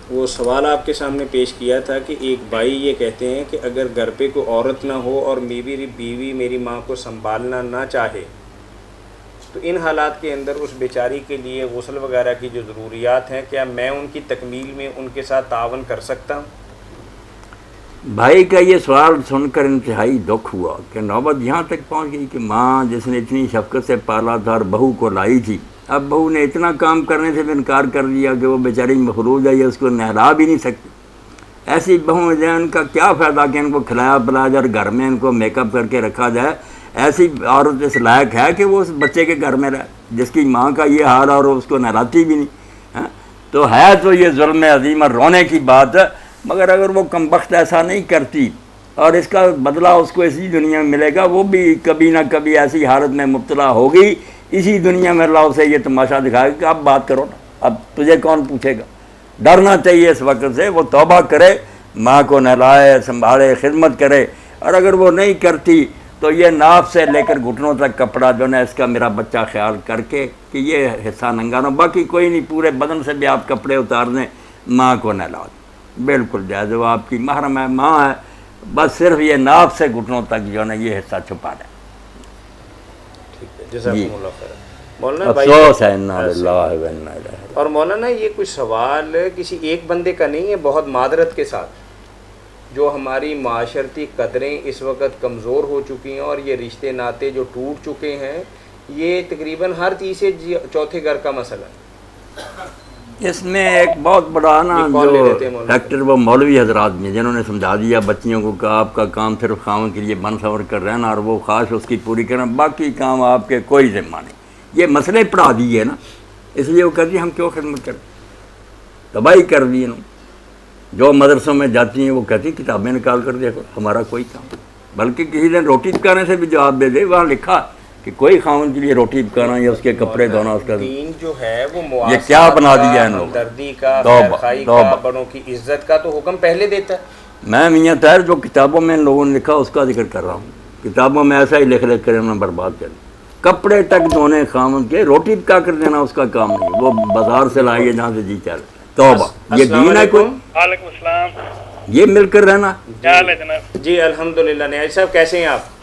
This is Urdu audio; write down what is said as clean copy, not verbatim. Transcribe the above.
وہ سوال آپ کے سامنے پیش کیا تھا کہ ایک بھائی یہ کہتے ہیں کہ اگر گھر پہ کوئی عورت نہ ہو اور بیوی میری ماں کو سنبھالنا نہ چاہے تو ان حالات کے اندر اس بیچاری کے لیے غسل وغیرہ کی جو ضروریات ہیں کیا میں ان کی تکمیل میں ان کے ساتھ تعاون کر سکتا ہوں؟ بھائی کا یہ سوال سن کر انتہائی دکھ ہوا کہ نوبت یہاں تک پہنچ گئی کہ ماں جس نے اتنی شفقت سے پالا تھا اور بہو کو لائی تھی، اب بہو نے اتنا کام کرنے سے بھی انکار کر دیا کہ وہ بیچاری مخلوق ہے، یہ اس کو نہلا بھی نہیں سکتی۔ ایسی بہو جو ان کا کیا فائدہ کہ ان کو کھلایا پلایا جائے اور گھر میں ان کو میک اپ کر کے رکھا جائے۔ ایسی عورت اس لائق ہے کہ وہ اس بچے کے گھر میں رہے جس کی ماں کا یہ حال ہے اور اس کو نہلاتی بھی نہیں۔ تو ہے تو یہ ظلم عظیم اور رونے کی بات ہے، مگر اگر وہ کمبخت ایسا نہیں کرتی اور اس کا بدلہ اس کو اسی دنیا میں ملے گا، وہ بھی کبھی نہ کبھی ایسی حالت میں مبتلا ہوگی، اسی دنیا میں اللہ اسے یہ تماشا دکھائے گا کہ اب بات کرو نا، اب تجھے کون پوچھے گا۔ ڈرنا چاہیے اس وقت سے، وہ توبہ کرے، ماں کو نہلائے، سنبھالے، خدمت کرے، اور اگر وہ نہیں کرتی تو یہ ناف سے لے کر گھٹنوں تک کپڑا جو ہے اس کا میرا بچہ خیال کر کے کہ یہ حصہ ننگا نہ، باقی کوئی نہیں، پورے بدن سے بھی آپ کپڑے اتار دیں، ماں کو نہلا دیں، بالکل جائز، وہ آپ کی محرم ہے، ماں ہے، بس صرف یہ ناف سے گھٹنوں تک جو ہے نا یہ حصہ چھپا دیں۔ ٹھیک ہے، جزاکم اللہ خیر۔ مولانا افسوس ہے، انا للہ و انا الیہ راجعون۔ اور مولانا یہ کوئی سوال کسی ایک بندے کا نہیں ہے، بہت معذرت کے ساتھ، جو ہماری معاشرتی قدریں اس وقت کمزور ہو چکی ہیں اور یہ رشتے ناطے جو ٹوٹ چکے ہیں، یہ تقریباً ہر تیسرے چوتھے گھر کا مسئلہ ہے۔ اس میں ایک بہت بڑا نا جو فیکٹر وہ مولوی حضرات میں جنہوں نے سمجھا دیا بچیوں کو کہ آپ کا کام صرف خاوند کے لیے بن سور کر رہنا اور وہ خواہش اس کی پوری کرنا، باقی کام آپ کے کوئی ذمہ نہیں، یہ مسئلے پڑھا دیے نا، اس لیے وہ کہتی ہیں ہم کیوں خدمت کریں، تباہی کر دی انہوں۔ جو مدرسوں میں جاتی ہیں وہ کہتی ہیں کتابیں نکال کر دیکھو، ہمارا کوئی کام، بلکہ کسی دن روٹی پکانے سے بھی جواب دے دے، وہاں لکھا کہ کوئی خاوند کے لیے روٹی پکانا یا اس کے کپڑے دھونا اس کا دین جو ہے وہ یہ کیا بنا دیا کا، ان لوگوں، ہمدردی کا، توبہ خیرخواہی کا، توبہ۔ بڑوں کی عزت کا تو حکم پہلے دیتا ہے۔ میں میاں طاہر جو کتابوں میں ان لوگوں نے لکھا اس کا ذکر کر رہا ہوں، کتابوں میں ایسا ہی لکھ کر انہوں نے برباد کر دیا۔ کپڑے تک دھونے خاوند کے، روٹی پکا کر دینا اس کا کام نہیں، وہ بازار سے لائیے جہاں سے جی چاہے۔ توبہ، یہ دین ہے کوئی؟ وعلیکم السلام، یہ مل کر رہنا۔ کیا حال ہے جناب؟ جی الحمدللہ۔ نیاز صاحب کیسے ہیں آپ؟